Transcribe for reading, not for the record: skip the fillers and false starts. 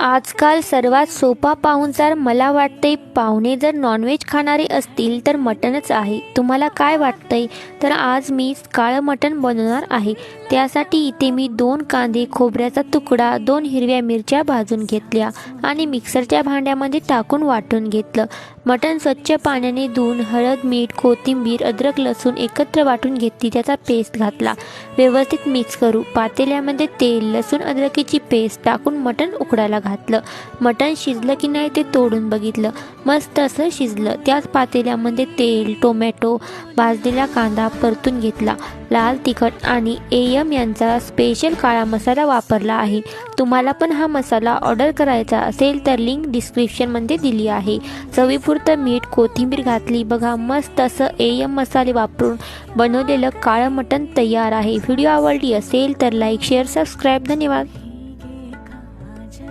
आजकाल सर्वात सोपा पाहुणचार मला वाटते पाहुणे जर नॉनव्हेज खाणारे असतील तर मटणच आहे. तुम्हाला काय वाटतंय? तर आज मी काळं मटण बनवणार आहे. त्यासाठी इथे मी 2 कांदे, खोबऱ्याचा तुकडा, 2 हिरव्या मिरच्या भाजून घेतल्या आणि मिक्सरच्या भांड्यामध्ये टाकून वाटून घेतलं. मटण स्वच्छ पाण्याने धुवून हळद, मीठ, कोथिंबीर, अद्रक, लसूण एकत्र वाटून घेतली. त्याचा पेस्ट घातला. व्यवस्थित मिक्स करू. पातेल्यामध्ये तेल, लसूण, अद्रकीची पेस्ट टाकून मटण उकडायला घातलं. मटण शिजलं की नाही ते तोडून बघितलं. मस्त असं शिजलं. त्याच पातेल्यामध्ये तेल, टोमॅटो, भाजलेला कांदा परतून घेतला. लाल तिखट आणि एम यांचा स्पेशल काळा मसाला वापरला आहे. तुम्हाला पण हा मसाला ऑर्डर करायचा असेल तर लिंक डिस्क्रिप्शनमध्ये दिली आहे. चवीपुरतं मीठ, कोथिंबीर घातली. बघा मस्त असं एम मसाले वापरून बनवलेलं काळं मटण तयार आहे. व्हिडिओ आवडली असेल तर लाईक, शेअर, सबस्क्राईब. धन्यवाद.